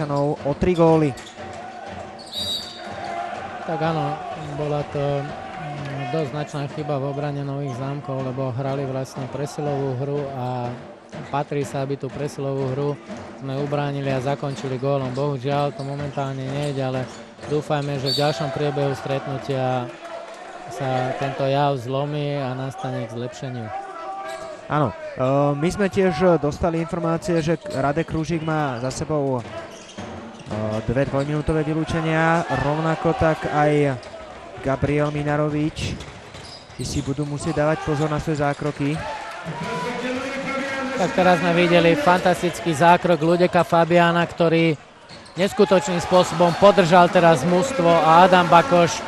Topolčanov o 3 góly. Tak áno, bola to dosť značná chyba v obrane Nových Zámkov, lebo hrali vlastne presilovú hru a patrí sa, aby tú presilovú hru sme ubránili a zakončili gólom. Bohužiaľ to momentálne nejde, ale dúfajme, že v ďalšom priebehu stretnutia sa tento jav zlomí a nastane k zlepšeniu. Áno, my sme tiež dostali informácie, že Radek Kružík má za sebou 2 dvojminútové vylúčenia, rovnako tak aj Gabriel Minarovič. Tí si budú musieť dávať pozor na svoje zákroky. Tak teraz sme videli fantastický zákrok Ľudeka Fabiána, ktorý neskutočným spôsobom podržal teraz mužstvo a Adam Bakoš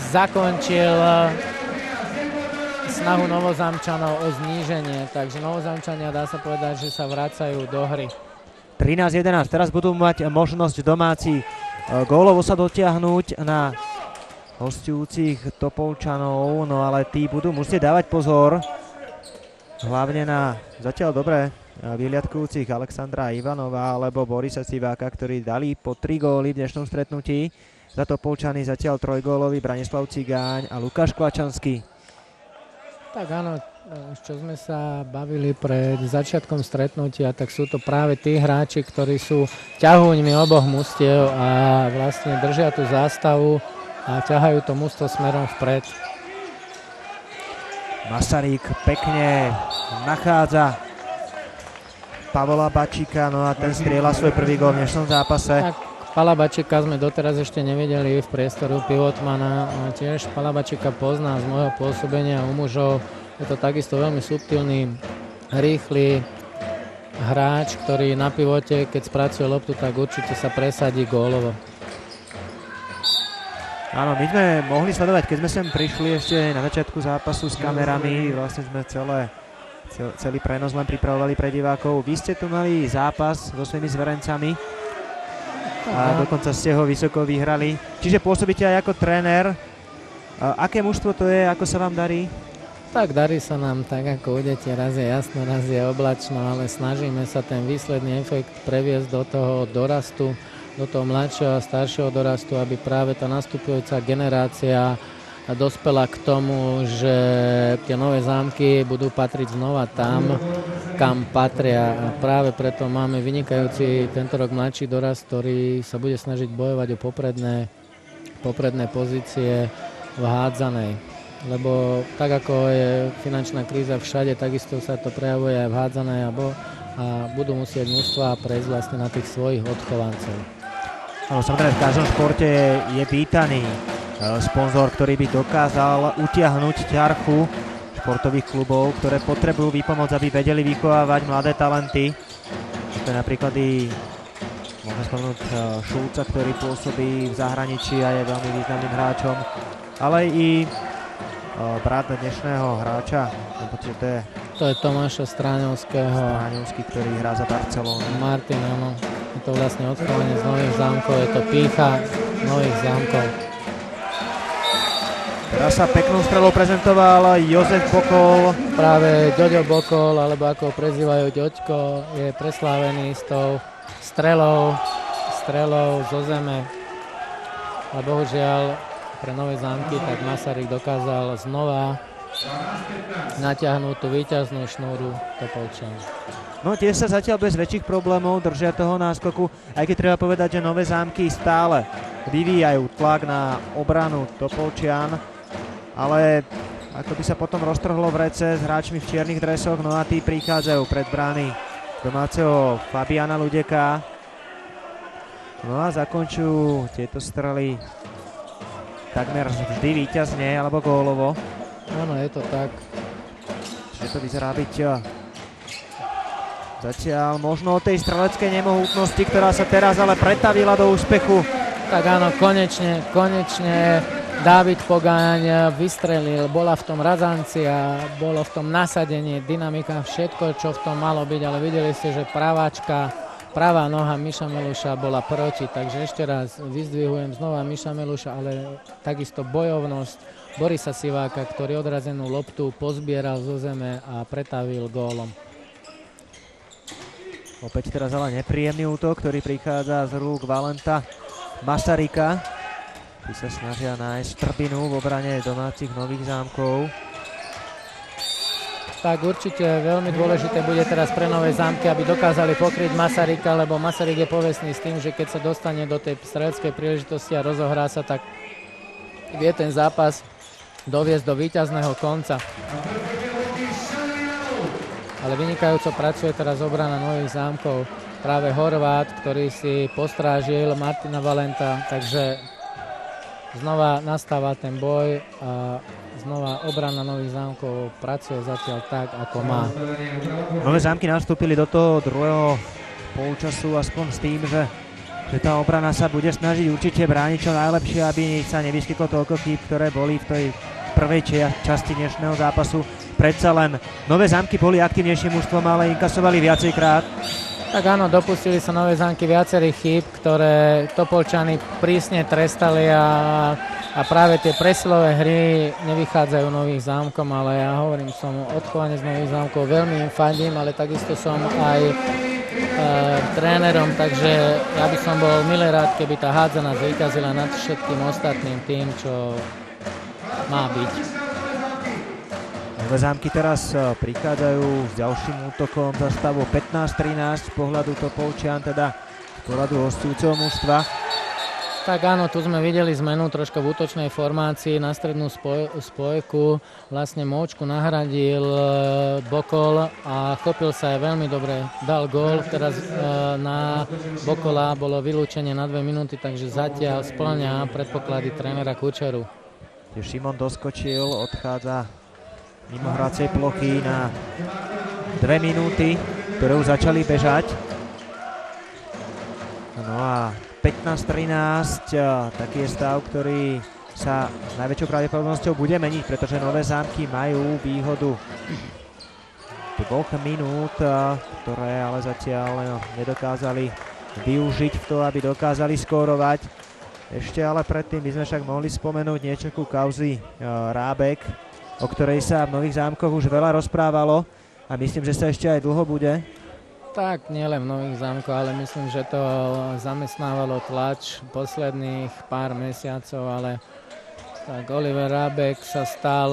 zakončil snahu Novozámčanov o zníženie. Takže Novozámčania, dá sa povedať, že sa vracajú do hry. 13-11, teraz budú mať možnosť domáci gólovo sa dotiahnuť na hosťujúcich Topolčanov, no ale tí budú musieť dávať pozor, hlavne na zatiaľ dobre vyhliadkujúcich Alexandra Ivanova alebo Borisa Siváka, ktorí dali po 3 góly v dnešnom stretnutí. Za Topolčany zatiaľ 3-gólový Branislav Cigáň a Lukáš Klačanský. Tak áno, čo sme sa bavili pred začiatkom stretnutia, tak sú to práve tí hráči, ktorí sú ťahúňmi oboch mužstiev a vlastne držia tú zástavu a ťahajú to mužstvo smerom vpred. Masaryk pekne nachádza Pavola Bačíka, no a ten strieľa svoj prvý gól v dnešnom zápase. Tak, Palabačika sme doteraz ešte nevideli v priestoru pivotmana. Tiež Palabačika pozná z môjho pôsobenia u mužov. Je to takisto veľmi subtilný, rýchly hráč, ktorý na pivote, keď spracuje loptu, tak určite sa presadí gólovo. Áno, my sme mohli sledovať, keď sme sem prišli ešte na začiatku zápasu s kamerami. Vlastne sme celý prenos len pripravovali pre divákov. Vy ste tu mali zápas so svojimi zverencami a dokonca ste ho vysoko vyhrali. Čiže pôsobíte aj ako tréner. Aké mužstvo to je, ako sa vám darí? Tak darí sa nám tak ako u detí, raz je jasno, raz je oblačno, ale snažíme sa ten výsledný efekt previesť do toho dorastu, do toho mladšieho a staršieho dorastu, aby práve tá nastupujúca generácia dospela k tomu, že tie nové zámky budú patriť znova tam, kam patria. A práve preto máme vynikajúci tento rok mladší dorast, ktorý sa bude snažiť bojovať o popredné pozície v hádzanej. Lebo tak ako je finančná kríza všade, takisto sa to prejavuje aj v hádzanej a budú musieť mužstvá prejsť vlastne na tých svojich odchovancov. Áno, samozrejme v každom športe je vítaný sponzor, ktorý by dokázal utiahnuť ťarchu športových klubov, ktoré potrebujú výpomoc, aby vedeli vychovávať mladé talenty. To je napríklad i, môžeme spomenúť, Šulca, ktorý pôsobí v zahraničí a je veľmi významným hráčom, ale i brat dnešného hráča, to je Tomáša Stráňovského. Ktorý hrá za Barcelonu. Martin, áno. Je to vlastne odchovanie z Nových Zámkov, je to pýcha Nových Zámkov. Teraz sa peknou strelou prezentoval Jozef Bokol. Práve Ďoďo Bokol, alebo ako ho prezývajú Ďoďko, je preslávený s tou strelou zo zeme. A bohužiaľ pre Nové Zámky tak Masaryk dokázal znova natiahnuť tú víťaznú šnúru Topolčan. No tiež sa zatiaľ bez väčších problémov držia toho náskoku, aj keď treba povedať, že Nové Zámky stále vyvíjajú tlak na obranu Topolčian, ale ako by sa potom roztrhlo v rece s hráčmi v čiernych dresoch, no a tí prichádzajú pred brány domáceho Fabiana Ľudeka. No a zakončujú tieto strely takmer vždy víťazne alebo gólovo. Áno, je to tak. Čiže to vyzerá byť zatiaľ možno o tej streleckej nemohutnosti, ktorá sa teraz ale pretavila do úspechu. Tak áno, konečne Dávid Pogáň vystrelil, bola v tom razancia, bolo v tom nasadenie, dynamika, všetko, čo v tom malo byť, ale videli ste, že pravá noha Miša Meluša bola proti, takže ešte raz vyzdvihujem znova Miša Meluša, ale takisto bojovnosť Borisa Siváka, ktorý odrazenú loptu pozbieral zo zeme a pretavil gólom. Opäť teraz ale nepríjemný útok, ktorý prichádza z rúk Valenta Masaryka. Tí sa snažia nájsť trbinu v obrane domácich Nových Zámkov. Tak určite veľmi dôležité bude teraz pre Nové Zámky, aby dokázali pokryť Masaryka, lebo Masaryk je povestný s tým, že keď sa dostane do tej streleckej príležitosti a rozohrá sa, tak vie ten zápas doviesť do víťazného konca. Ale vynikajúco pracuje teraz obrana Nových Zámkov. Práve Horvát, ktorý si postrážil Martina Valenta, takže znova nastáva ten boj a znova obrana Nových Zámkov pracuje zatiaľ tak, ako má. Nové Zámky nastúpili do toho druhého polčasu aspoň s tým, že tá obrana sa bude snažiť určite brániť čo najlepšie, aby sa nevyskytlo toľko chýb, ktoré boli v tej prvej časti dnešného zápasu. Predsa len Nové Zámky boli aktívnejším mužstvom, ale inkasovali viacejkrát. Tak áno, dopustili sa Nové Zámky viacerých chýb, ktoré Topolčany prísne trestali a práve tie presilové hry nevychádzajú Nových Zámkom, ale ja hovorím, som odchovanec Nových Zámkov, veľmi im fandím, ale takisto som aj trénerom, takže ja by som bol milé rád, keby tá hádzaná zvíťazila nad všetkým ostatným tým, čo má byť. Nové Zámky teraz prichádzajú s ďalším útokom za stavu 15-13 z pohľadu Topolčian, teda z pohľadu hostujúceho mužstva. Tak áno, tu sme videli zmenu troška v útočnej formácii na strednú spojku. Vlastne Móčku nahradil Bokol a chopil sa aj veľmi dobre. Dal gól, teraz na Bokola bolo vylúčenie na 2 minúty, takže zatiaľ spĺňa predpoklady trénera Kučeru. Šimon doskočil, odchádza mimo hracej plochy na 2 minúty, ktoré už začali bežať. No a 15-13, taký je stav, ktorý sa s najväčšou pravdepodobnosťou bude meniť, pretože Nové Zámky majú výhodu 2 minút, ktoré ale zatiaľ nedokázali využiť v to, aby dokázali skórovať. Ešte ale predtým by sme však mohli spomenúť niečo ku kauzy Rábek, o ktorej sa v Nových Zámkoch už veľa rozprávalo a myslím, že sa ešte aj dlho bude. Tak, nielen v Nových Zámkoch, ale myslím, že to zamestnávalo tlač posledných pár mesiacov, ale tak Oliver Rábek sa stal,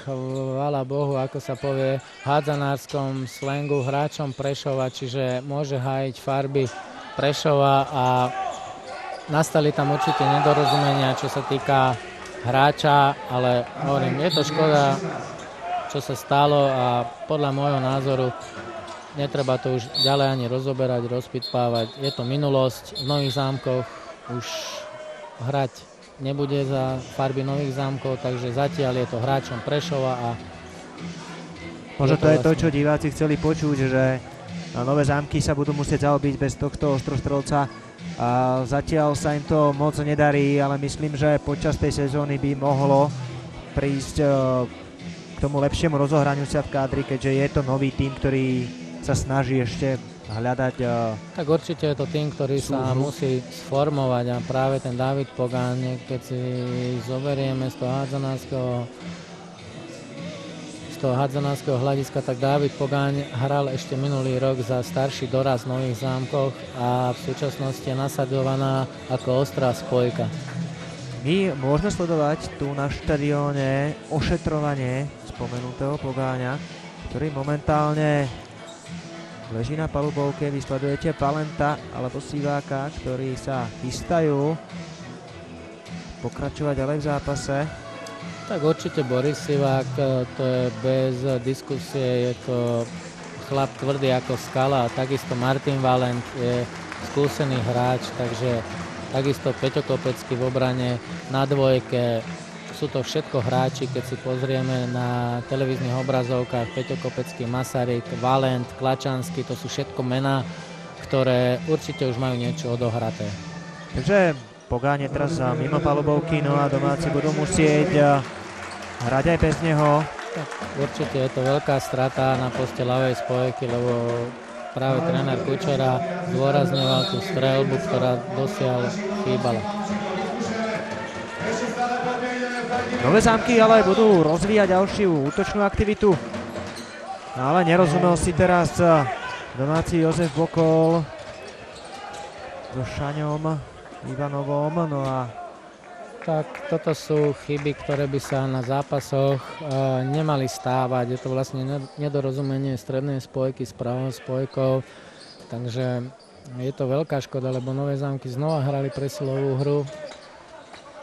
chvála Bohu, ako sa povie, v hádzanárskom slangu hráčom Prešova, čiže môže hájiť farby Prešova a nastali tam určite nedorozumenia, čo sa týka hráča, ale hovorím, je to škoda, čo sa stalo a podľa môjho názoru netreba to už ďalej ani rozoberať, rozpitpávať. Je to minulosť, v Nových Zámkoch už hrať nebude za farby Nových Zámkov, takže zatiaľ je to hráčom Prešova a možno to je to, čo diváci chceli počuť, že Nové Zámky sa budú musieť zaobiť bez tohto ostrostrelca. A zatiaľ sa im to moc nedarí, ale myslím, že počas tej sezóny by mohlo prísť k tomu lepšiemu rozohraniu sa v kádri, keďže je to nový tím, ktorý sa snaží ešte hľadať. Tak určite je to tým, ktorý sa musí sformovať a práve ten David Pogáň, keď si zoberieme z toho hádzanárskeho hľadiska, tak David Pogáň hral ešte minulý rok za starší doraz v Nových Zámkoch a v súčasnosti je nasadzovaná ako ostrá spojka. My môžeme sledovať tu na štadióne ošetrovanie spomenutého Pogáňa, ktorý momentálne leží na palubovke. Vy sledujete Valenta alebo Siváka, ktorí sa chystajú pokračovať ďalej v zápase. Tak určite Boris Sivák, to je bez diskusie, je to chlap tvrdý ako skala, a takisto Martin Valent je skúsený hráč, takže takisto Peťo Kopecký v obrane, na dvojke, sú to všetko hráči, keď si pozrieme na televíznych obrazovkách, Peťo Kopecký, Masaryk, Valent, Klačanský, to sú všetko mená, ktoré určite už majú niečo odohraté. Takže Pogáň je teraz mimo palubovky, no a domáci budú musieť hrať aj bez neho. Tak, určite je to veľká strata na poste ľavej spojky, lebo práve tréner Kučera zdôrazňoval tú streľbu, ktorá dosiaľ chýbala. Nové Zámky ale budú rozvíjať ďalšiu útočnú aktivitu, ale nerozumel si teraz domáci Jozef Bokol so Šaňom Ivanovom, no a Tak toto sú chyby, ktoré by sa na zápasoch nemali stávať. Je to vlastne nedorozumenie strednej spojky s pravou spojkou, takže je to veľká škoda, lebo Nové Zámky znova hrali presilovú hru,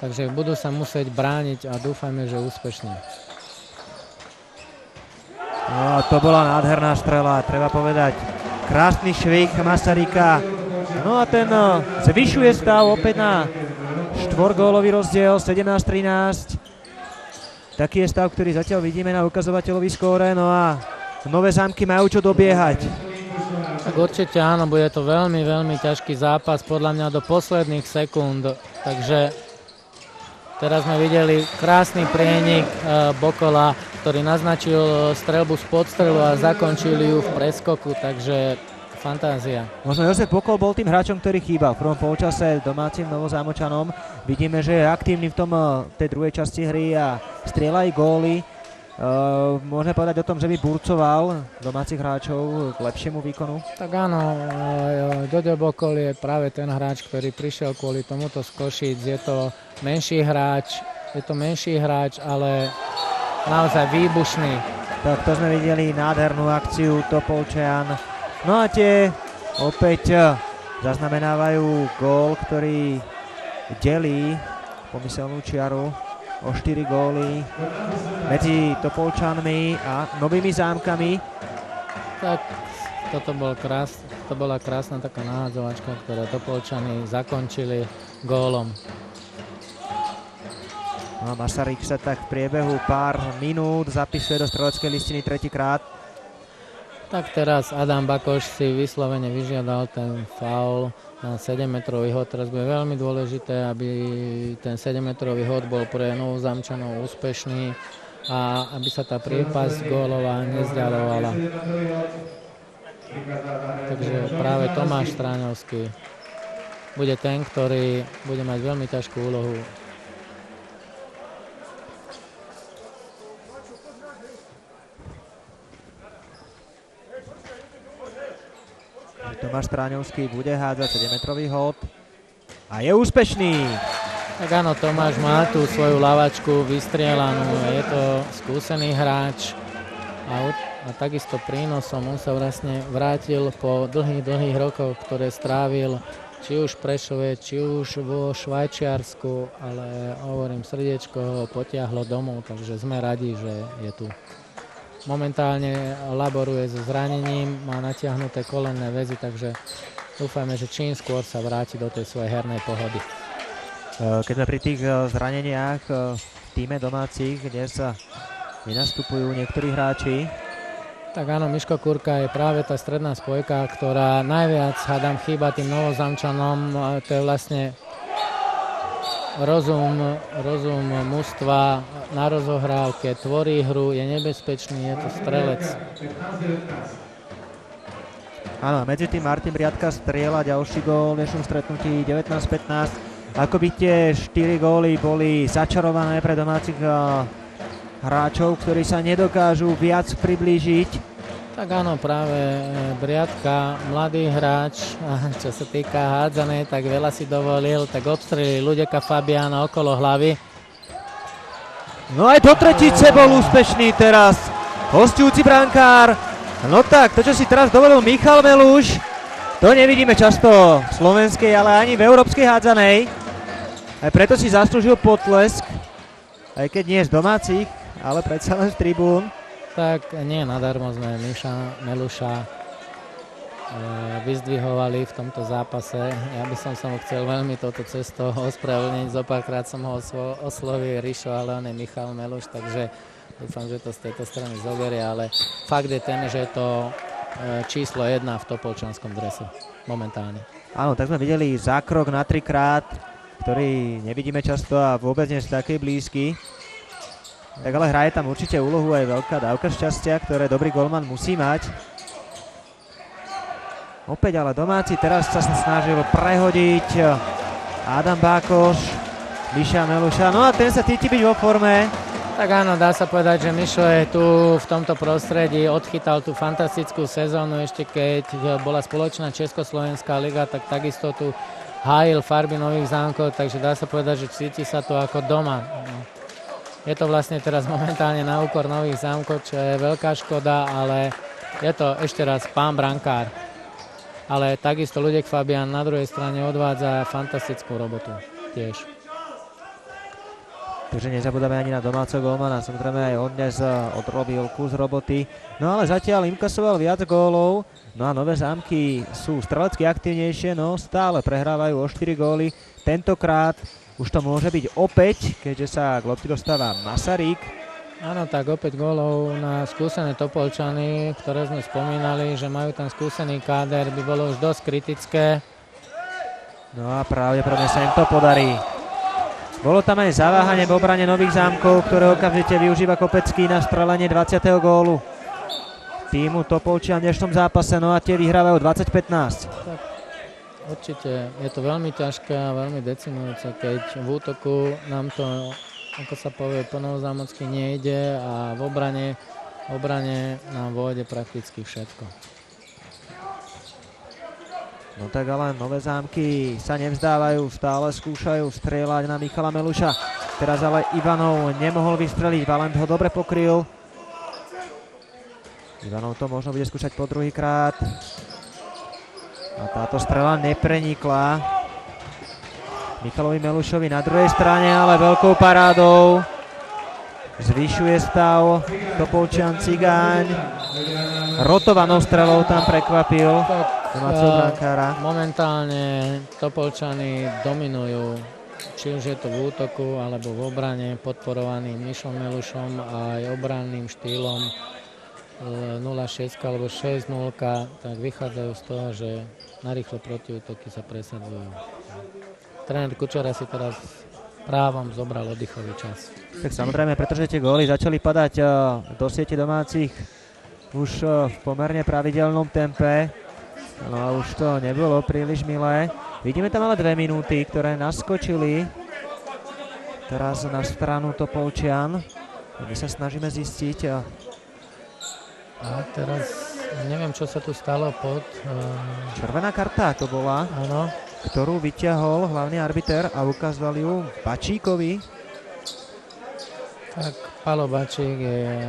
takže budú sa musieť brániť a dúfajme, že úspešne. no, to bola nádherná strela, treba povedať. Krásny švih Masaryka. No a ten zvyšuje stav opäť na štvorgólový rozdiel, 17-13. Taký je stav, ktorý zatiaľ vidíme na ukazovateľový skóre, no a Nové Zámky majú čo dobiehať. Tak určite áno, bude to veľmi, veľmi ťažký zápas, podľa mňa do posledných sekúnd, takže teraz sme videli krásny prienik Bokola, ktorý naznačil streľbu z podstrelu a zakončili ju v preskoku, takže fantázia. Možno Jozef Bokol bol tým hráčom, ktorý chýbal v prvom polčase domácim Novozámočanom. Vidíme, že je aktívny v tej druhej časti hry a strieľa aj góly. Môžeme povedať o tom, že by burcoval domácich hráčov k lepšiemu výkonu? Tak áno, Ďoďo Bokol je práve ten hráč, ktorý prišiel kvôli tomuto z Košíc. Je to menší hráč, ale naozaj výbušný. Tak to sme videli nádhernú akciu Topolčian. No a tie opäť zaznamenávajú gól, ktorý delí pomyselnú čiaru o 4 góly medzi Topolčanmi a Novými Zámkami. Tak to bola krásna taká nahádzovačka, ktoré Topolčany zakončili gólom. No a Masaryk sa tak v priebehu pár minút zapisuje do streleckej listiny tretíkrát. Tak teraz Adam Bakoš si vyslovene vyžiadal ten faul na 7-metrový hod. Teraz bude veľmi dôležité, aby ten 7-metrový hod bol pre Novozámčanov úspešný a aby sa tá priepasť gólová nezdialovala. Takže práve Tomáš Stráňovský bude ten, ktorý bude mať veľmi ťažkú úlohu. Tomáš Stráňovský bude hádzať 7-metrový hod a je úspešný. Tak áno, Tomáš má tú svoju lavačku vystrielanú, je to skúsený hráč a takisto prínosom. On sa vlastne vrátil po dlhých rokoch, ktoré strávil či už v Prešove, či už vo Švajčiarsku, ale hovorím, srdiečko ho potiahlo domov, takže sme radi, že je tu. Momentálne laboruje so zranením, má natiahnuté kolenné väzy, takže dúfajme, že čím skôr sa vráti do tej svojej hernej pohody. Keď sme pri tých zraneniach v tíme domácich, kde sa nenastupujú niektorí hráči. Tak áno, Miško Kurka je práve tá stredná spojka, ktorá najviac hádam chýba tým Novozámčanom. To je vlastne rozum mužstva na rozohrávke, tvorí hru, je nebezpečný, je to strelec. Áno, medzi tým Martin Briadka strieľa ďalší gól v dnešnom stretnutí 19-15. Ako by tie 4 góly boli začarované pre domácich hráčov, ktorí sa nedokážu viac priblížiť. Tak áno, práve Briadka, mladý hráč, čo sa týka hádzanej, tak veľa si dovolil, tak obstrelil Ľudeka Fabiána okolo hlavy. No aj do tretice bol úspešný teraz hosťujúci brankár. No tak, to čo si teraz dovolil Michal Meluš, to nevidíme často v slovenskej, ale ani v európskej hádzanej. Aj preto si zaslúžil potlesk, aj keď nie z domácich, ale predsa len z tribún. Tak nie nadarmo sme Miša Meluša vyzdvihovali v tomto zápase. Ja by som sa mu chcel veľmi touto cestou ospravedlniť. Zopárkrát som ho oslovil Rišo, ale on je Michal Meluš, takže dúfam, že to z tejto strany zoberie, ale fakt je ten, že je to číslo 1 v topolčanskom drese momentálne. Áno, tak sme videli zákrok na 3-krát, ktorý nevidíme často a vôbec nie z takej blízky. Tak ale hraje tam určite úlohu aj veľká dávka šťastia, ktoré dobrý golman musí mať. Opäť ale domáci teraz sa snažil prehodiť Adam Bákoš, Miša Meluša. No a ten sa cíti byť vo forme. Tak áno, dá sa povedať, že Mišo je tu v tomto prostredí, odchytal tú fantastickú sezónu, ešte keď bola spoločná Československá liga, tak takisto tu hájil farby Nových Zámkov, takže dá sa povedať, že cíti sa tu ako doma. No. Je to vlastne teraz momentálne na úkor Nových Zámkov, čo je veľká škoda, ale je to ešte raz pán brankár. Ale takisto Ľudek Fabián na druhej strane odvádza fantastickú robotu tiež. Takže nezabúdame ani na domáceho gólmana, samozrejme aj on dnes odrobil kus roboty. No ale zatiaľ inkasoval viac gólov, no a Nové Zámky sú strelecky aktívnejšie, no stále prehrávajú o 4 góly. Tentokrát už to môže byť opäť, keďže sa k lopti dostáva Masaryk. Áno, tak opäť gólov na skúsené Topolčany, ktoré sme spomínali, že majú ten skúsený káder, by bolo už dosť kritické. No a pravdepodobne sa im to podarí. Bolo tam aj zaváhanie v obrane Nových Zámkov, ktoré okamžite využíva Kopecký na strelenie 20. gólu týmu Topolčian v dnešnom zápase, no a tie vyhrávajú 20-15. Tak, určite je to veľmi ťažké a veľmi decimujúce, keď v útoku nám to, ako sa povie, po novozámocky nejde a v obrane nám vôjde prakticky všetko. No tak ale Nové Zámky sa nevzdávajú, stále skúšajú strieľať na Michala Meluša. Teraz ale Ivanov nemohol vystreliť, Valent ho dobre pokryl. Ivanov to možno bude skúšať po druhýkrát. A táto strela neprenikla Michalovi Melušovi na druhej strane, ale veľkou parádou zvyšuje stav Topolčian Cigáň. Rotovanou strelou tam prekvapil domáceho brankára. Momentálne Topolčany dominujú, či už je to v útoku alebo v obrane, podporovaný Mišom Melušom a aj obranným štýlom 0-6 alebo 6-0, tak vychádzajú z toho, že na rýchle protiútoky sa presadzujú. Tréner Kučera si teraz právom zobral oddychový čas. Tak samozrejme, pretože tie góly začali padať do siete domácich už v pomerne pravidelnom tempe. No a už to nebolo príliš milé. Vidíme tam ale 2 minúty, ktoré naskočili teraz na stranu Topolčian. My sa snažíme zistiť. A teraz neviem, čo sa tu stalo pod... Červená karta to bola, áno, ktorú vyťahol hlavný arbiter a ukázal ju Bačíkovi. Tak Palo Bačík je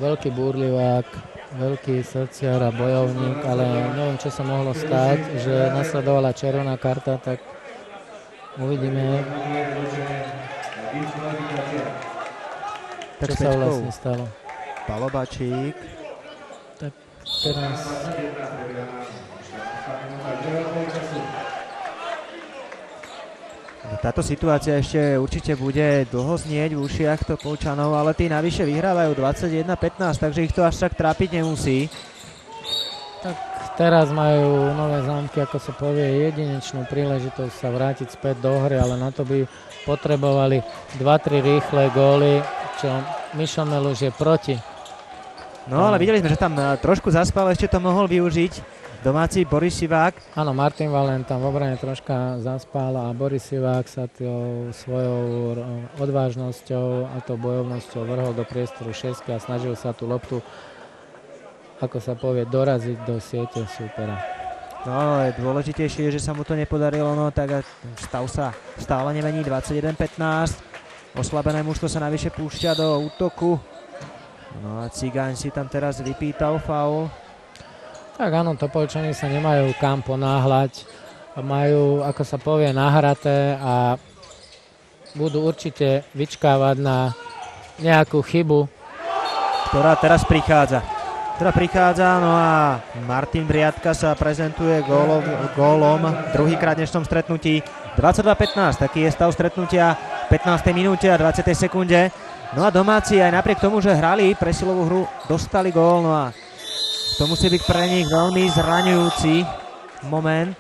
veľký búrlivák, veľký srdciar a bojovník, ale neviem, čo sa mohlo stať, že nasledovala červená karta, tak uvidíme, čo sa vlastne stalo. Palo Bačík. Tak teraz... Táto situácia ešte určite bude dlho znieť v ušiach Topolčanov, ale tí navyše vyhrávajú 21-15, takže ich to až tak trápiť nemusí. Tak teraz majú Nové Zámky, ako sa povie, jedinečnú príležitosť sa vrátiť späť do hry, ale na to by potrebovali 2-3 rýchle góly, čo Mišo Meluš je proti. No ale videli sme, že tam trošku zaspal, ešte to mohol využiť domáci Boris Sivák. Áno, Martin Valent tam v obrane troška zaspal a Boris Sivák sa svojou odvážnosťou a tou bojovnosťou vrhol do priestoru šesky a snažil sa tú loptu, ako sa povie, doraziť do siete supera. No, dôležitejšie je, že sa mu to nepodarilo, no tak stav sa stále nemení, 21-15. Oslabené mužstvo sa navyše púšťa do útoku. No a Cigáň si tam teraz vypýtal faul. Tak áno, Topolčani sa nemajú kam ponáhľať, majú, ako sa povie, nahraté a budú určite vyčkávať na nejakú chybu, ktorá teraz prichádza. No a Martin Briatka sa prezentuje gólom druhýkrát v dnešnom stretnutí. 22-15, taký je stav stretnutia v 15. minúte a 20. sekunde. No a domáci aj napriek tomu, že hrali presilovú hru, dostali gól, no a to musí byť pre nich veľmi zraňujúci moment.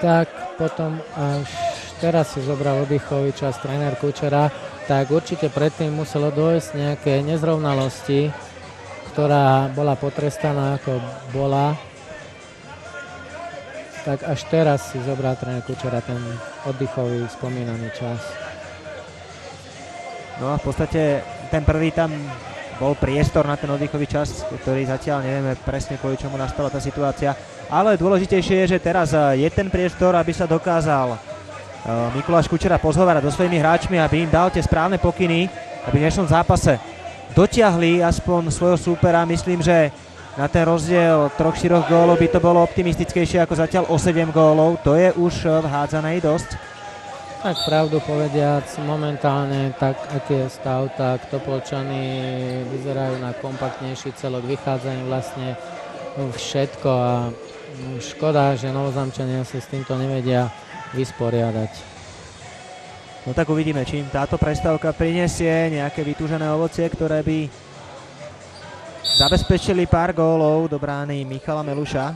Tak potom až teraz si zobral oddychový čas tréner Kučera, tak určite predtým muselo dôjsť nejaké nezrovnalosti, ktorá bola potrestaná ako bola. tak až teraz si zobral tréner Kučera ten oddychový spomínaný čas. No a v podstate ten prvý tam bol priestor na ten oddychový čas, ktorý zatiaľ nevieme presne kvôli čomu nastala tá situácia. Ale dôležitejšie je, že teraz je ten priestor, aby sa dokázal Mikuláš Kučera pozhovárať so svojimi hráčmi, aby im dal tie správne pokyny, aby v dnešnom zápase dotiahli aspoň svojho súpera. Myslím, že na ten rozdiel 3-4 gólov by to bolo optimistickejšie ako zatiaľ o 7 gólov. To je už vhádzané dosť. Tak pravdu povediac, momentálne, tak aký je stav, tak Topolčany vyzerajú na kompaktnejší celok, vychádzajú vlastne všetko a škoda, že Novozamčania sa s týmto nevedia vysporiadať. No tak uvidíme, či im táto prestávka prinesie nejaké vytúžené ovocie, ktoré by zabezpečili pár gólov do brány Michala Meluša.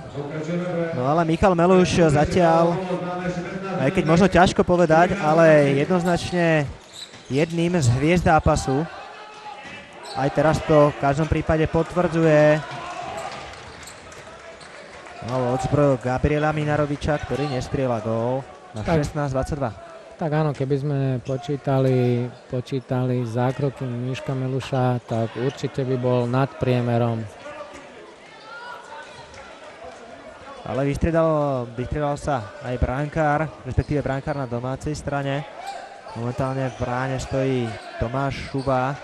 No ale Michal Meluš zatiaľ, aj keď možno ťažko povedať, ale jednoznačne jedným z hviezd zápasu. Aj teraz to v každom prípade potvrdzuje odzbroj Gabriela Minaroviča, ktorý nestrieľa gól na 16-22. Tak áno, keby sme počítali zákroky Miška Meluša, tak určite by bol nad priemerom. Ale vystriedal sa aj brankár, respektíve brankár na domácej strane. Momentálne v bráne stojí Tomáš Šuba.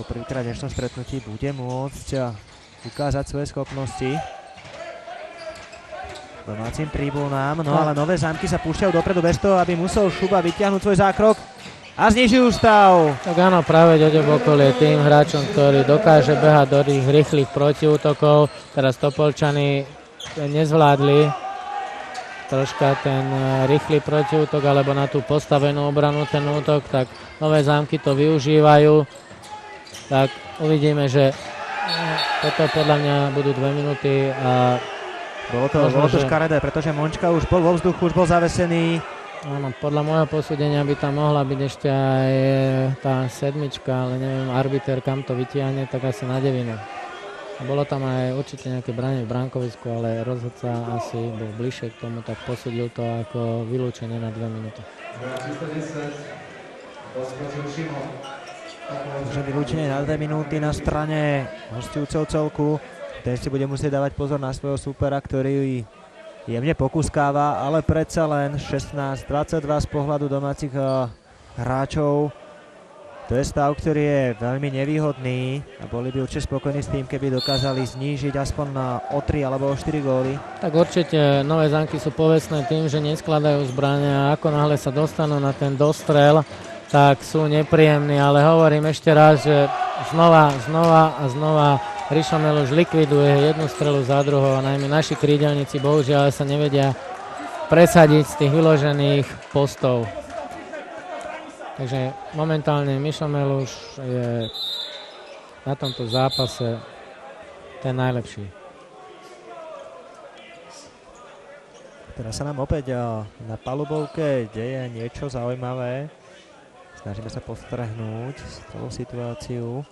Po prvýkrát v dnešnom stretnutí bude môcť ukázať svoje schopnosti domácim tribúnám, no ale Nové Zámky sa púšťajú dopredu bez toho, aby musel Šuba vytiahnuť svoj zákrok a znižujú stav. Tak áno, práve ide v okolie tým hráčom, ktorý dokáže behať do tých rýchlych protiútokov. Teraz Topolčany nezvládli troška ten rýchly protiútok alebo na tú postavenú obranu ten útok, tak Nové Zámky to využívajú. Tak uvidíme, že toto podľa mňa budú 2 minúty a bolo to škaredé, pretože Mončka už bol vo vzduchu, už bol zavesený. Áno, podľa môjho posúdenia by tam mohla byť ešte aj tá 7, ale neviem, arbiter kam to vytiahne, tak asi na 9. A bolo tam aj určite nejaké branie v bránkovisku, ale rozhodca asi bol bližšie k tomu, tak posúdil to ako vylúčenie na 2 minúty. Takže vylúčenie na 2 minúty na strane hostujúceho celku. Ten si bude musieť dávať pozor na svojho súpera, ktorý jemne pokúskáva, ale predsa len 16-22 z pohľadu domácich hráčov. To je stav, ktorý je veľmi nevýhodný a boli by určite spokojní s tým, keby dokázali znížiť aspoň o 3 alebo o 4 góly. Tak určite Nové Zámky sú povestné tým, že neskladajú zbrane a ako náhle sa dostanú na ten dostrel, tak sú nepríjemní, ale hovorím ešte raz, že znova Rišo Meluš likviduje jednu strelu za druhou a najmä naši krídelníci bohužiaľ sa nevedia presadiť z tých vyložených postov. Takže momentálne Mišo Meluš je na tomto zápase ten najlepší. Teraz sa nám opäť na palubovke deje niečo zaujímavé. Snažíme sa postrehnúť celú situáciu.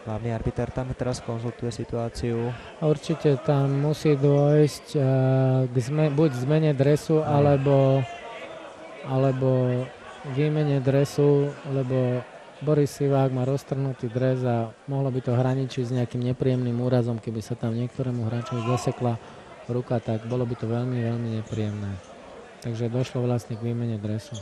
Hlavný arbiter tam teraz konzultuje situáciu. Určite tam musí dôjsť buď zmene dresu, alebo výmene dresu, lebo Boris Sivák má roztrhnutý dres a mohlo by to hraničiť s nejakým nepríjemným úrazom, keby sa tam niektorému hráčovi zasekla ruka, tak bolo by to veľmi, veľmi nepríjemné. Takže došlo vlastne k výmene dresu.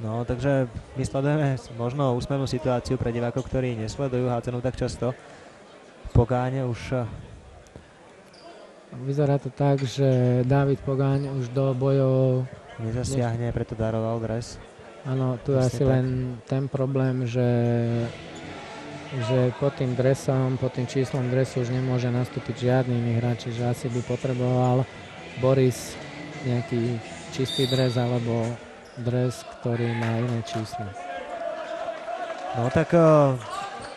No, takže my sledujeme možno úsmevnú situáciu pre divákov, ktorí nesledujú hádzanú tak často. Pogáň už... Vyzerá to tak, že Dávid Pogáň už do bojov... nezasiahne, preto daroval dres. Áno, tu je asi len ten problém, že pod tým dresom, pod tým číslom dresu už nemôže nastúpiť žiadny iný hráč, že asi by potreboval Boris nejaký čistý dres alebo dres, ktorý má iné číslo. No tak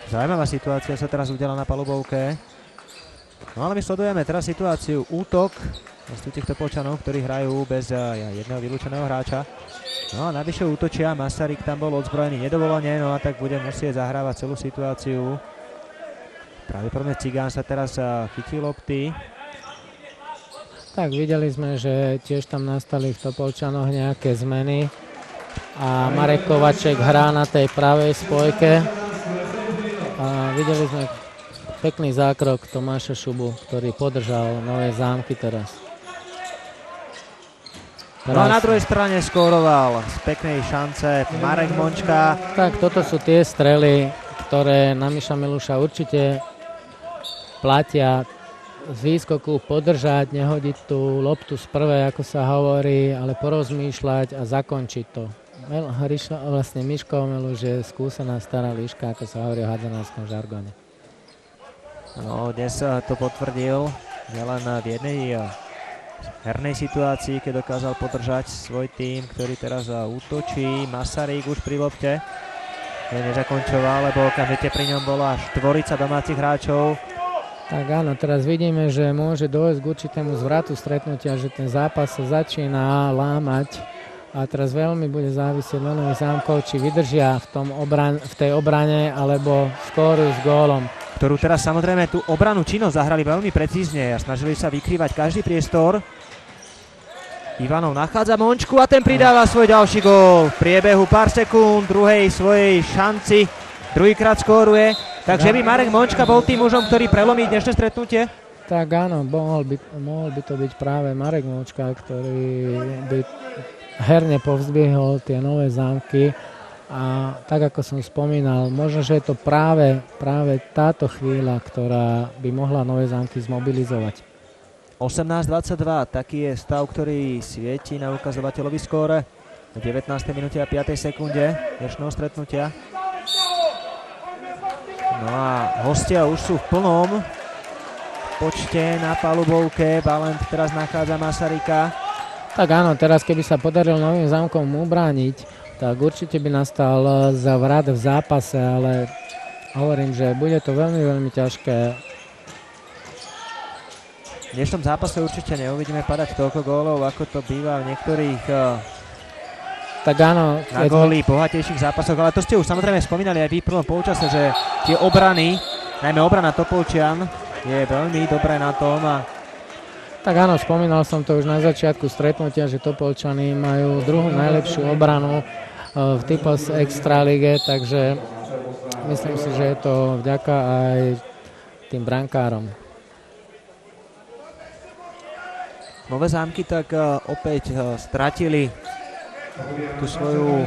zaujímavá situácia sa teraz udiala na palubovke. No ale my sledujeme teraz situáciu útok týchto Topolčanov, ktorí hrajú bez jedného vylúčeného hráča. No a navyše útočia, Masaryk tam bol odzbrojený nedovolenie, no a tak bude musieť zahrávať celú situáciu. Pravdepodobne Cigán sa teraz chytí lopty. Tak videli sme, že tiež tam nastali v Topolčanoch nejaké zmeny a Marek Kovaček hrá na tej pravej spojke a videli sme pekný zákrok Tomáša Šubu, ktorý podržal Nové Zámky teraz. No a na druhej strane skóroval z peknej šance Marek Mončka. Tak toto sú tie strely, ktoré na Miša Miluša určite platia. Z výskoku podržať, nehodiť tú loptu z prvej, ako sa hovorí, ale porozmýšľať a zakončiť to. Vlastne Miško Miluš je skúsená stará líška, ako sa hovorí o hadzanárskom žargone. No, dnes to potvrdil nielen v jednej hernej situácii, keď dokázal podržať svoj tím, ktorý teraz útočí. Masaryk už pri lopte nezakončoval, lebo okamžite pri ňom bola štvorica domácich hráčov. Tak áno, teraz vidíme, že môže dojsť k určitému zvratu stretnutia, že ten zápas sa začína lámať a teraz veľmi bude závisieť na Nových Zámkov, či vydržia v tej obrane alebo skórujú s gólom. Ktorú teraz samozrejme tú obranu činnosť zahrali veľmi precízne a snažili sa vykrývať každý priestor. Ivanov nachádza Mončku a ten pridáva svoj ďalší gól. V priebehu pár sekúnd druhej svojej šanci druhýkrát skóruje. Takže by Marek Mončka bol tým mužom, ktorý prelomí dnešné stretnutie? Tak áno, mohol by to byť práve Marek Mončka, ktorý by herne povzdvihol tie Nové Zámky. A tak ako som spomínal, možno, že je to práve táto chvíľa, ktorá by mohla Nové Zámky zmobilizovať. 18:22, taký je stav, ktorý svieti na ukazovateľovi skóre v 19. minúte a 5. sekunde dnešného stretnutia. No a hostia už sú v plnom počte na palubovke. Balent teraz nachádza Masaryka. Tak áno, teraz keby sa podarilo Novým Zámkom ubrániť, tak určite by nastal zavrat v zápase, ale hovorím, že bude to veľmi, veľmi ťažké. V dnešnom zápase určite neuvidíme padať toľko gólov, ako to býva v niektorých tak áno, na góly bohatejších zápasoch, ale to ste už samozrejme spomínali aj vy v prvom polčase, že tie obrany, najmä obrana Topolčian, je veľmi dobré na tom. Tak áno, spomínal som to už na začiatku stretnutia, že Topolčany majú druhú najlepšiu obranu v Typos Extralige, takže myslím si, že je to vďaka aj tým brankárom. Nové Zámky tak opäť stratili tú svoju,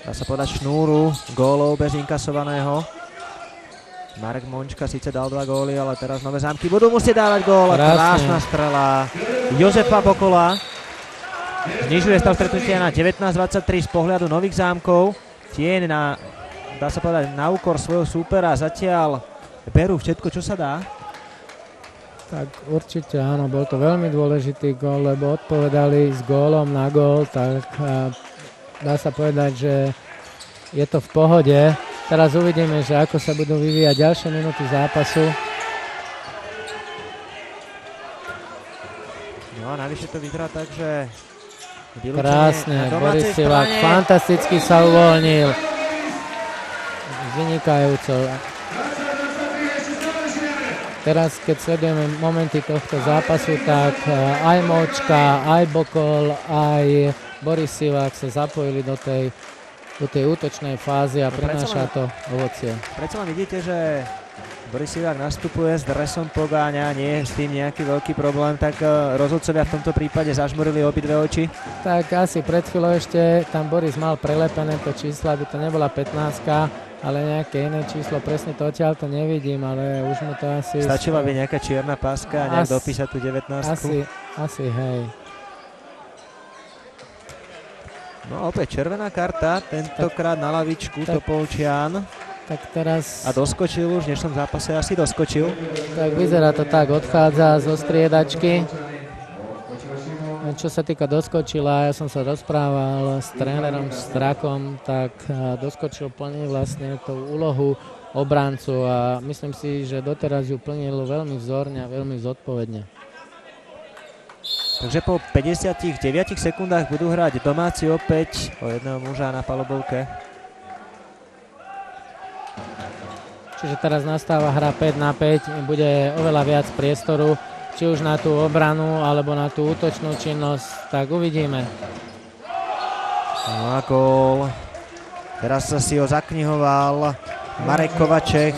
dá sa povedať, šnúru gólov bez inkasovaného. Marek Mončka síce dal 2 góly, ale teraz Nové Zámky budú musieť dávať gól. Krásna strela Jozefa Bokola. Znižuje stav stretnutia na 19:23 z pohľadu Nových Zámkov. Tie dá sa povedať, na úkor svojho súpera zatiaľ berú všetko, čo sa dá. Tak určite áno, bol to veľmi dôležitý gól, lebo odpovedali s gólom na gól, tak dá sa povedať, že je to v pohode. Teraz uvidíme, že ako sa budú vyvíjať ďalšie minúty zápasu. No a navyše to vyzerá tak, že krásne, Boris Sivák fantasticky sa uvoľnil. Vynikajúco. Teraz, keď sledujeme momenty tohto zápasu, tak aj Močka, aj Bokol, aj Boris Sivák sa zapojili do tej útočnej fázy a prináša to ovocie. Predsa len vidíte, že Boris Sivák nastupuje s dresom Pogáňa, nie je s tým nejaký veľký problém, tak rozhodcovia v tomto prípade zažmurili obidve oči. Tak asi pred chvíľou ešte tam Boris mal prelepené to číslo, aby to nebola 15, ale nejaké iné číslo, presne to odtiaľ to nevidím, ale už mu to asi... Stačila by nejaká čierna páska a nejak dopísať tú 19. Asi, hej. No opäť červená karta, tentokrát na lavičku Topolčian. Tak teraz... A doskočil už, v dnešnom zápase asi doskočil. Tak vyzerá to tak, odchádza zo striedačky. Čo sa týka doskočila, ja som sa rozprával s trénerom Strakom, tak doskočil plne vlastne tú úlohu obrancu a myslím si, že doteraz ju plnil veľmi vzorne a veľmi zodpovedne. Takže po 59 sekundách budú hrať domáci opäť o jedného muža na palubovke. Čiže teraz nastáva hra 5-5, bude oveľa viac priestoru či už na tú obranu, alebo na tú útočnú činnosť, tak uvidíme. No a gól. Teraz si ho zaknihoval Marek Kovaček,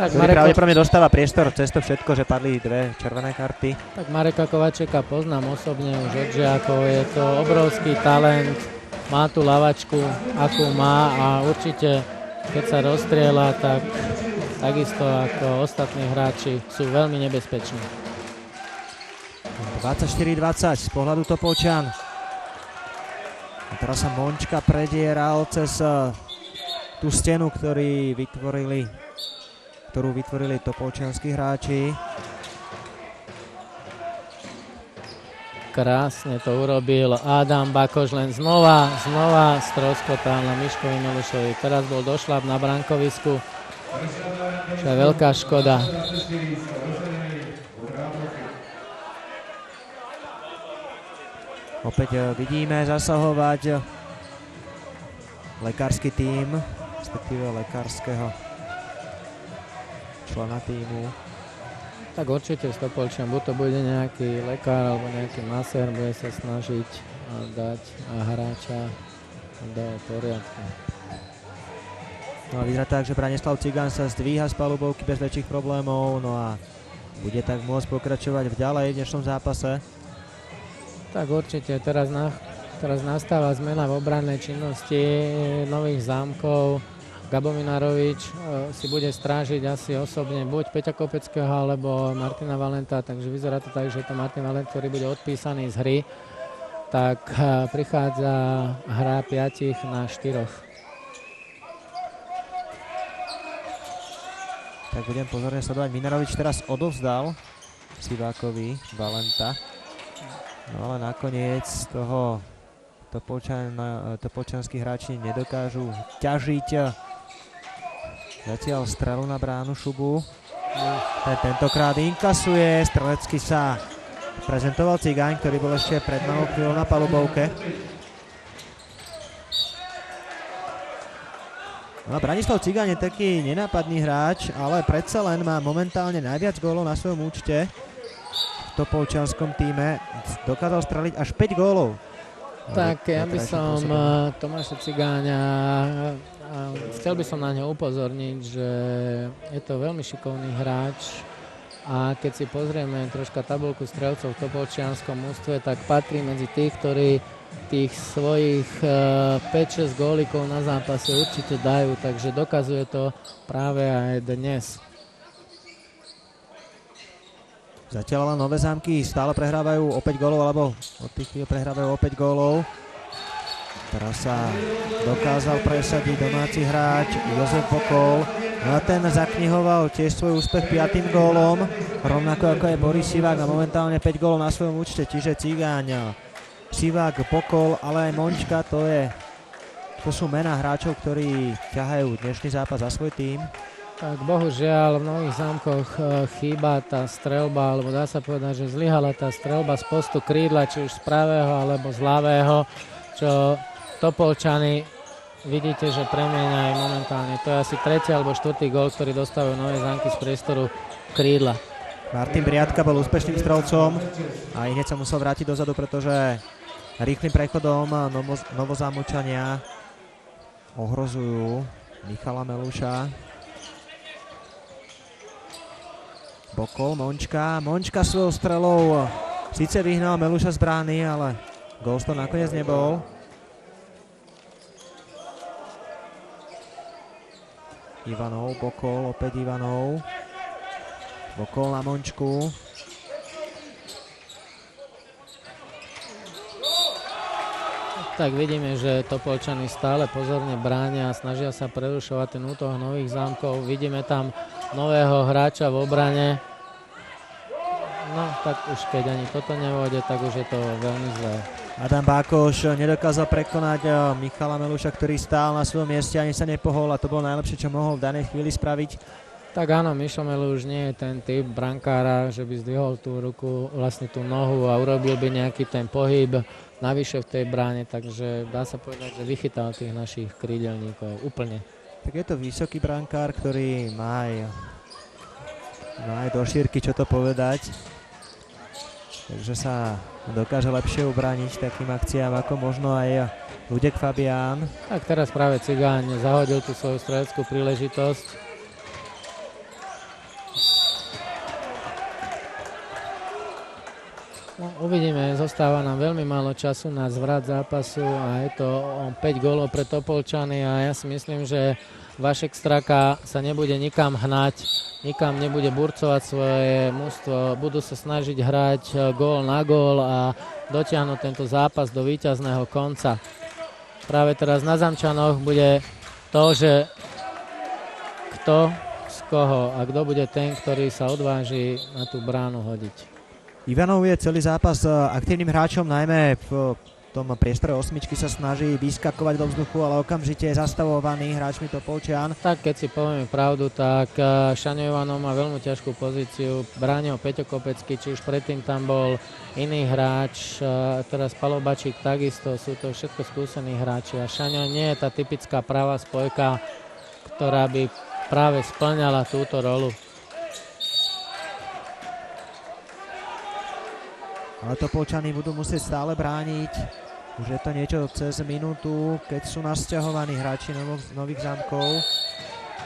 ktorý pravdepodobne dostáva priestor cez to všetko, že padli dve červené karty. Tak Mareka Kovačeka poznám osobne už od žiakov, je to obrovský talent, má tú lavačku, akú má a určite, keď sa rozstrieľa, tak takisto ako ostatní hráči sú veľmi nebezpeční. 24-20 z pohľadu Topolčian. A teraz sa Mončka predieral cez tú stenu, ktorú vytvorili topolčianski hráči. Krásne to urobil Adam Bakoš, len znova stroskotal na Miškovi Melušovi. Teraz bol došľap na brankovisku, čo je veľká škoda. Opäť vidíme zasahovať lekársky tím, respektíve lekárskeho člena tímu. Tak určite z Topolčian, buď to bude nejaký lekár alebo nejaký masér, bude sa snažiť dať hráča do poriadku. No a vyzerá tak, že Branislav Cigán sa zdvíha z palubovky bez väčších problémov, no a bude tak môcť pokračovať ďalej v dnešnom zápase. Tak určite, teraz nastáva zmena v obrannej činnosti Nových Zámkov. Gabo Minarovič si bude strážiť asi osobne buď Peťa Kopeckého alebo Martina Valenta, takže vyzerá to tak, že je to Martin Valent, ktorý bude odpísaný z hry. Tak prichádza hra 5 na 4. Tak budem pozorne sledovať. Minarovič teraz odovzdal Sivákovi Valenta. No ale nakoniec z toho topolčianskí hráči nedokážu ťažiť. Zatiaľ strelu na bránu Šubu. Tentokrát inkasuje. Strelecky sa prezentoval Cigáň, ktorý bol ešte pred malou chvíľou na palubovke. No a Branislav Cigáň je taký nenápadný hráč, ale predsa len má momentálne najviac gólov na svojom účte. V topolčianskom týme dokázal streliť až 5 gólov. Tak ja by som Tomáša Cigáňa, chcel by som na ňo upozorniť, že je to veľmi šikovný hráč a keď si pozrieme troška tabuľku strelcov v topolčianskom ústve, tak patrí medzi tých, ktorí tých svojich 5-6 gólikov na zápase určite dajú, takže dokazuje to práve aj dnes. Zatiaľ ale Nové Zámky stále prehrávajú o 5 gólov, alebo od tých chvíľ prehrávajú o 5 gólov. Teraz sa dokázal presadiť domáci hráč Jozef Bokol. No a ten zaknihoval tiež svoj úspech 5. gólom, rovnako ako aj Boris Sivák, a momentálne 5 gólov na svojom účte, čiže Cigáň, Sivák, Bokol, ale aj Mončka, to sú mená hráčov, ktorí ťahajú dnešný zápas za svoj tím. Tak bohužiaľ v Nových Zámkoch chýba tá streľba, alebo dá sa povedať, že zlyhala tá streľba z postu krídla, či už z pravého alebo z ľavého, čo Topolčany vidíte, že premieňajú momentálne. To je asi 3. alebo 4. gól, ktorý dostávajú Nové Zámky z priestoru krídla. Martin Briadka bol úspešným strelcom a hneď sa musel vrátiť dozadu, pretože rýchlym prechodom Novozámočania ohrozujú Michala Meluša. Bokol, Mončka svojou strelou síce vyhnal Meluša z brány, ale gól to nakoniec nebol. Ivanov, Bokol, opäť Ivanov. Bokol na Mončku. Tak vidíme, že Topolčany stále pozorne bránia a snažia sa prerušovať ten útok Nových Zámkov. Vidíme tam nového hráča v obrane. No, tak už keď ani toto nevôjde, tak už je to veľmi zlé. Adam Bákoš nedokázal prekonať Michala Meluša, ktorý stál na svojom mieste, ani sa nepohol, a to bolo najlepšie, čo mohol v danej chvíli spraviť. Tak áno, Mišo Meluš nie je ten typ brankára, že by zdvihol tú ruku, vlastne tú nohu a urobil by nejaký ten pohyb navyše v tej bráne, takže dá sa povedať, že vychytal tých našich krídelníkov úplne. Tak je to vysoký brankár, ktorý má aj do šírky čo to povedať. takže sa dokáže lepšie ubrániť takým akciám ako možno aj Ľudek Fabián. Tak teraz práve Cigáň zahodil tú svoju streleckú príležitosť. No, uvidíme, zostáva nám veľmi málo času na zvrat zápasu a je to 5 gólov pre Topolčany a ja si myslím, že Vašek Straka sa nebude nikam hnať, nikam nebude burcovať svoje mužstvo, budú sa snažiť hrať gól na gól a dotiahnuť tento zápas do víťazného konca. Práve teraz na Zamčanoch bude to, že kto z koho a kto bude ten, ktorý sa odváži na tú bránu hodiť. Ivanov je celý zápas aktívnym hráčom, najmä v tom priestore osmičky sa snaží vyskakovať do vzduchu, ale okamžite je zastavovaný hráčmi Topolčian. Tak keď si povieme pravdu, tak Šaňo Ivanov má veľmi ťažkú pozíciu, bráni ho Peťo Kopecký, či už predtým tam bol iný hráč, teraz Palo Bačík takisto, sú to všetko skúsení hráči a Šaňo nie je tá typická pravá spojka, ktorá by práve spĺňala túto rolu. Ale Topolčany budú musieť stále brániť. Už je to niečo cez minútu, keď sú nasťahovaní hráči Nových Zámkov.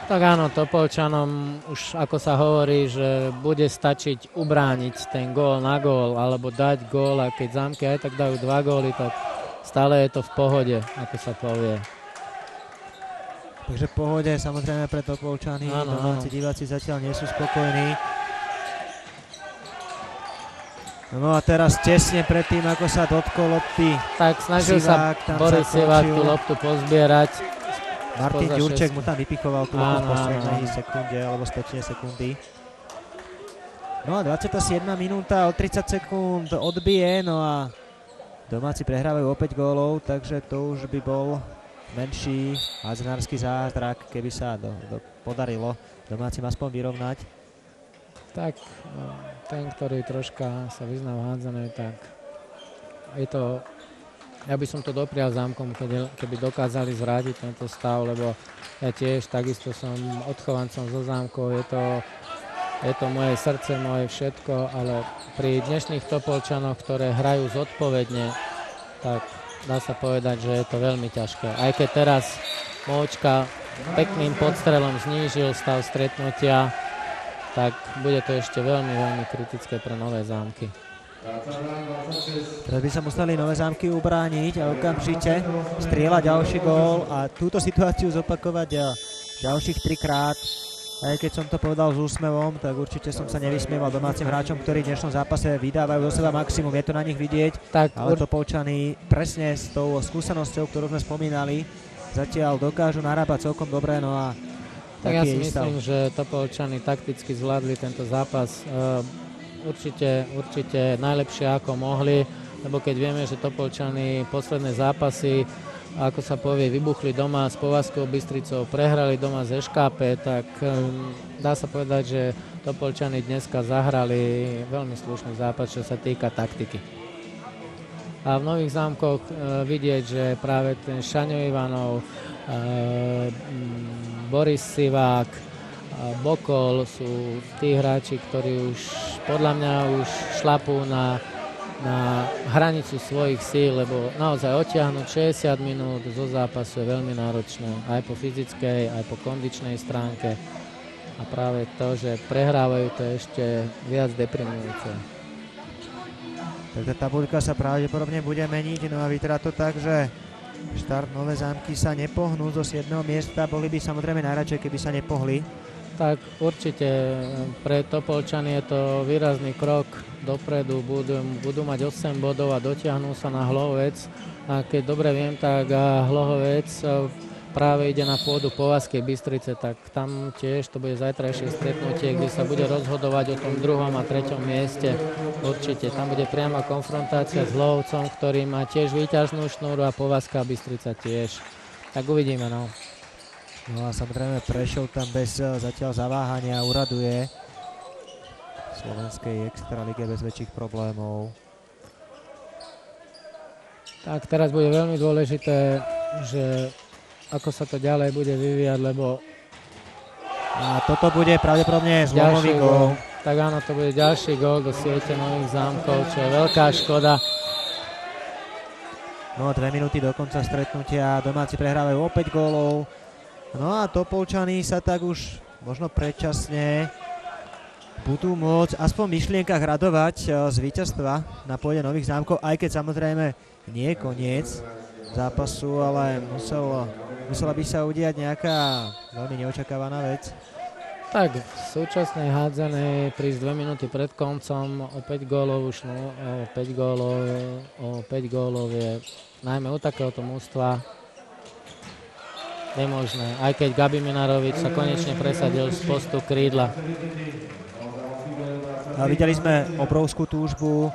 Tak áno, Topolčanom už ako sa hovorí, že bude stačiť ubrániť ten gól na gól alebo dať gól a keď Zámky aj tak dajú 2 góly, tak stále je to v pohode, ako sa povie. Takže v pohode samozrejme pre Topolčany. Domáci diváci zatiaľ nie sú spokojní. No a teraz tesne pred tým, ako sa dotkol lopty, tak snažil sa Boris Sivák tú loptu pozbierať. Martin Ďurček mu tam vypichoval tú loptu v poslednej sekunde alebo 100 sekundy. No a 27. minúta, o 30 sekúnd odbije, no a domáci prehrávajú opäť gólov, takže to už by bol menší hádzanársky zázrak, keby sa podarilo domácim aspoň vyrovnať. Tak ten, ktorý troška sa vyzná v hádzanej, tak je to, ja by som to doprial Zámkom, keby dokázali zvrátiť tento stav, lebo ja tiež takisto som odchovancom zo Zámkov, je to moje srdce, moje všetko, ale pri dnešných Topolčanoch, ktoré hrajú zodpovedne, tak dá sa povedať, že je to veľmi ťažké. Aj keď teraz Močka pekným podstrelom znížil stav stretnutia, tak bude to ešte veľmi, veľmi kritické pre Nové Zámky. Teraz by sa museli Nové Zámky ubrániť a okamžite strieľať ďalší gól a túto situáciu zopakovať ďalších 3 krát. Aj keď som to povedal s úsmevom, tak určite som sa nevysmieval domácim hráčom, ktorí v dnešnom zápase vydávajú do seba maximum. Je to na nich vidieť, tak, ale Topolčany presne s tou skúsenosťou, ktorú sme spomínali, zatiaľ dokážu narábať celkom dobre, no a tak ja si myslím, že Topolčany takticky zvládli tento zápas určite najlepšie ako mohli, lebo keď vieme, že Topolčany posledné zápasy, ako sa povie, vybuchli doma s Povazkou Bystricou, prehrali doma z ŠKP, tak dá sa povedať, že Topolčany dneska zahrali veľmi slušný zápas, čo sa týka taktiky. A v Nových Zámkoch vidieť, že práve ten Šaňo Ivanov, Boris Sivák, Bokol sú tí hráči, ktorí už podľa mňa už šlapú na hranicu svojich síl, lebo naozaj odtiahnuť 60 minút zo zápasu je veľmi náročné, aj po fyzickej, aj po kondičnej stránke. A práve to, že prehrávajú, to je ešte viac deprimujúce. Takže tabuľka sa pravdepodobne bude meniť, no a vyzerá to tak, že štart Nové Zámky sa nepohnú zo 7. miesta, boli by samozrejme najradšej, keby sa nepohli. Tak určite pre Topolčany je to výrazný krok dopredu, budú mať 8 bodov a dotiahnú sa na Hlohovec. A keď dobre viem, tak Hlohovec práve ide na pôdu Povazkej Bystrice, tak tam tiež to bude zajtrajšie stretnutie, kde sa bude rozhodovať o tom 2. a 3. mieste. Určite tam bude priama konfrontácia s Hlohovcom, ktorý má tiež víťaznú šnúru a Povazká Bystrica tiež. Tak uvidíme, no. No a samozrejme Prešov tam bez zatiaľ zaváhania uraduje v slovenskej extralíge bez väčších problémov. Tak teraz bude veľmi dôležité, že ako sa to ďalej bude vyvíjať, lebo a toto bude pravdepodobne zlomový gól. tak áno, to bude ďalší gól do siete Nových Zámkov, čo je veľká škoda. No 2 minúty do konca stretnutia, domáci prehrávajú o 5 gólov. No a Topolčany sa tak už možno predčasne budú môcť aspoň v myšlienkach radovať z víťazstva na pôde Nových Zámkov, aj keď samozrejme nie je koniec zápasu, ale musela by sa udiať nejaká veľmi neočakávaná vec. Tak, v súčasnej hádzanej prísť 2 minúty pred koncom o 5 gólov už o 5 gólov je najmä u takéhoto mužstva nemožné. Aj keď Gabi Minarovič sa konečne presadil z postu krídla. A videli sme obrovskú túžbu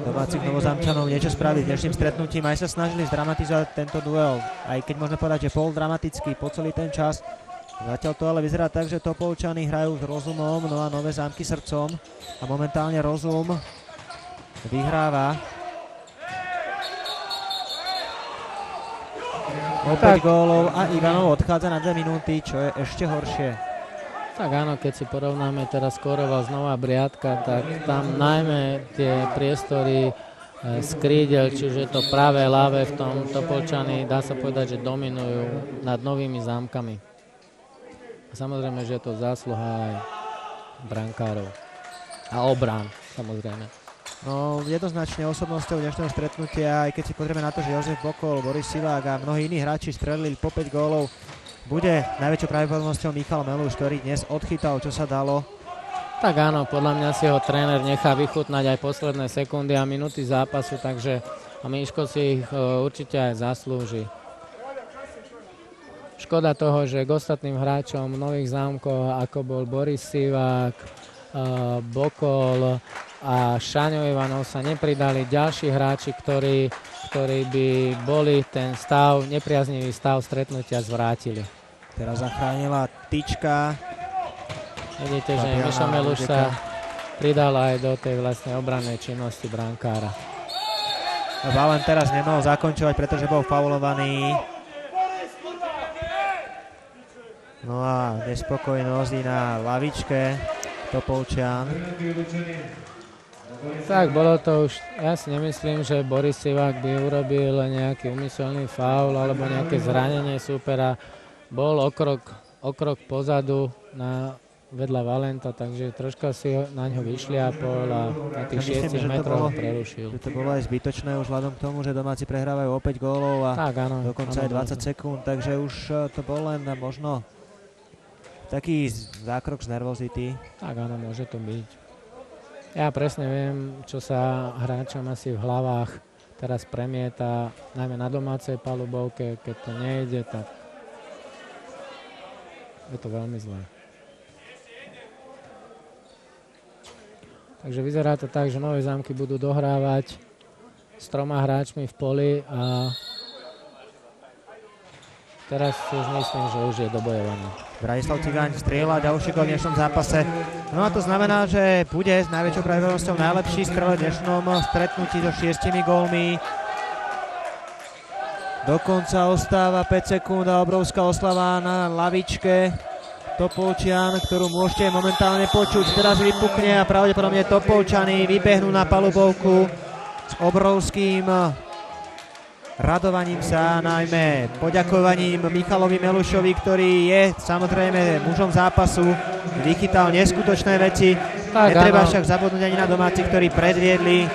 domácich Novozámčanov niečo spraviť dnešným stretnutím. Aj sa snažili zdramatizovať tento duel. Aj keď môžeme povedať, že bol dramatický po celý ten čas. Zatiaľ to ale vyzerá tak, že Topolčany hrajú s rozumom, no a Nové Zámky srdcom. A momentálne rozum vyhráva. Opäť gólov a Ivanov odchádza na 2 minúty, čo je ešte horšie. Tak áno, keď si porovnáme teraz skóroval znova Briatka, tak tam najmä tie priestory z krídel, čiže je to pravé, ľavé, v tom Topolčany, dá sa povedať, že dominujú nad Novými Zámkami. A samozrejme, že je to zásluha aj brankárov a obrán, samozrejme. No, jednoznačne osobnosťou dnešného stretnutia, aj keď si pozrieme na to, že Jozef Bokol, Boris Sivák a mnohí iní hráči strelili po 5 gólov, bude najväčšou pravdepodobnosťou Michal Meluš, ktorý dnes odchytal, čo sa dalo. Tak áno, podľa mňa si ho tréner nechá vychutnať aj posledné sekundy a minúty zápasu, takže a Miško si ich určite aj zaslúži. Škoda toho, že k ostatným hráčom Nových Zámkov, ako bol Boris Sivák, Bokol a Šaňo Ivanov, sa nepridali ďalší hráči, ktorí by boli ten stav, nepriaznivý stav stretnutia zvrátili. Teraz zachránila tyčka. Vidíte, že Mišo Meluš sa pridal aj do tej vlastnej obrannej činnosti brankára. Valen teraz nemohol zakončovať, pretože bol faulovaný. No a nespokojnosť i na lavičke Topolčian. Tak, bolo to už, ja si nemyslím, že Boris Sivák by urobil nejaký úmyselný faul alebo nejaké zranenie súpera. Bol o krok pozadu vedľa Valenta, takže troška si na ňo vyšliapol a na tých 6 metrov prerušil. Že to bolo aj zbytočné už vzhľadom k tomu, že domáci prehrávajú o 5 gólov a tak, áno, dokonca aj 20 sekúnd, takže už to bol len možno taký zákrok z nervozity. Tak áno, môže to byť. Ja presne viem, čo sa hráčom asi v hlavách teraz premieta, najmä na domácej palubovke, keď to nejde, tak je to veľmi zlé. Takže vyzerá to tak, že Nové Zámky budú dohrávať s 3 hráčmi v poli a teraz si už myslím, že už je dobojovaný. Branislav Cigáň strieľa ďalší gól v dnešnom zápase. No a to znamená, že bude s najväčšou pravdepodobnosťou najlepší strelec v dnešnom stretnutí so 6 gólmi. Dokonca ostáva 5 sekúnd a obrovská oslava na lavičke Topolčian, ktorú môžete momentálne počuť. Teraz vypukne a pravdepodobne Topolčany vybehnú na palubovku s obrovským radovaním sa, najmä poďakovaním Michalovi Melušovi, ktorý je samozrejme mužom zápasu, vychytal neskutočné veci. Netreba však zabudnúť ani na domáci, ktorí predviedli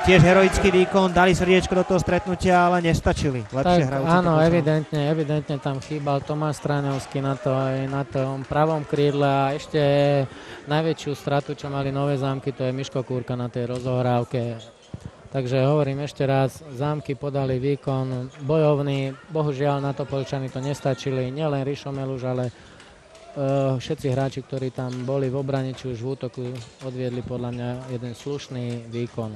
tiež heroický výkon, dali srdiečko do toho stretnutia, ale nestačili. Lepšie hrajú. Áno, evidentne tam chýbal Tomáš Stráňovský na tom pravom krídle a ešte najväčšiu stratu, čo mali Nové Zámky, to je Miško Kúrka na tej rozohrávke. Takže hovorím ešte raz, Zámky podali výkon bojovný, bohužiaľ na Topolčany to nestačili, nielen Rišo Meluš, ale všetci hráči, ktorí tam boli v obrane, či už v útoku, odviedli podľa mňa jeden slušný výkon.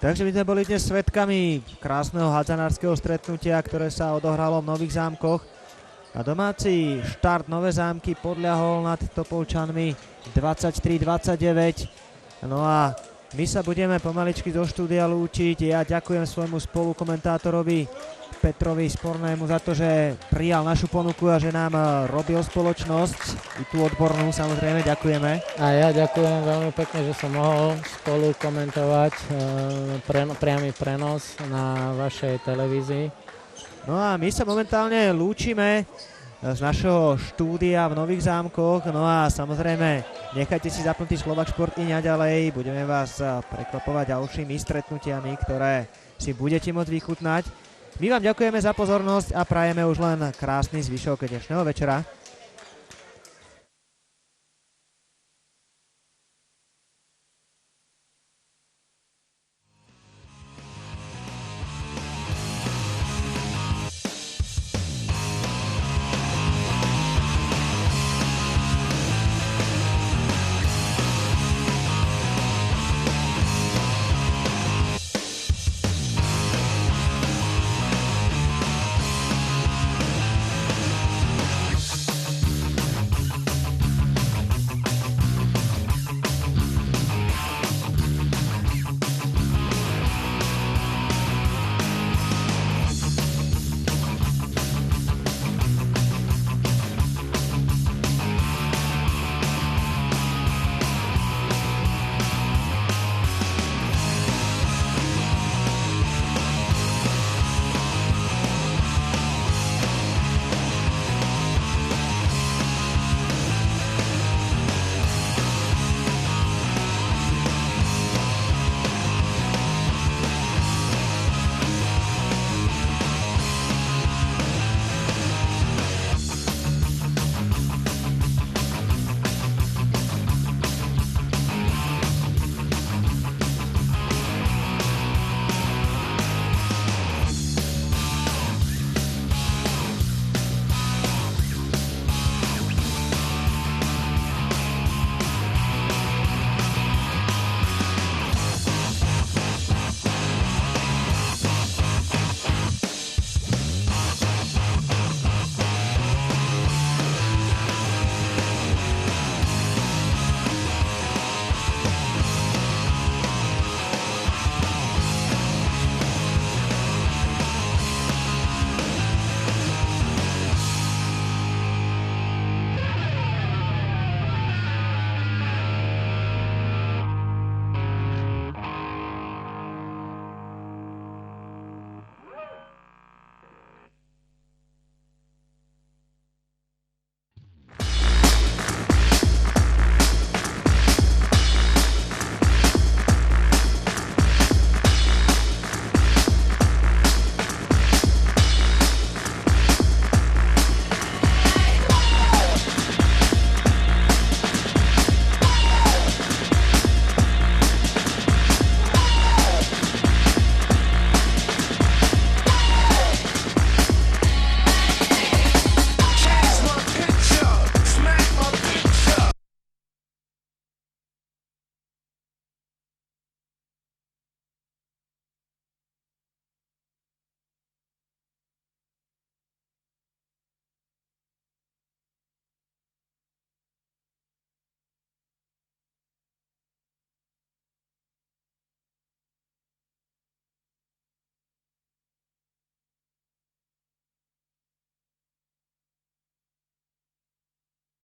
Takže my sme boli dnes svedkami krásneho hádzanárskeho stretnutia, ktoré sa odohralo v Nových Zámkoch. A domáci štart Nové Zámky podľahol nad Topolčanmi 23-29. No a My sa budeme pomaličky zo štúdia lúčiť. Ja ďakujem svojmu spolukomentátorovi Petrovi Spornému za to, že prijal našu ponuku a že nám robil spoločnosť. I tú odbornú samozrejme ďakujeme. A ja ďakujem veľmi pekne, že som mohol spolu komentovať priamy prenos na vašej televízii. No a my sa momentálne lúčime z našho štúdia v Nových Zámkoch. No a samozrejme, nechajte si zapnutý Slovak Šport i naďalej. Budeme vás prekvapovať ďalšími stretnutiami, ktoré si budete môcť vychutnať. My vám ďakujeme za pozornosť a prajeme už len krásny zvyšok dnešného večera.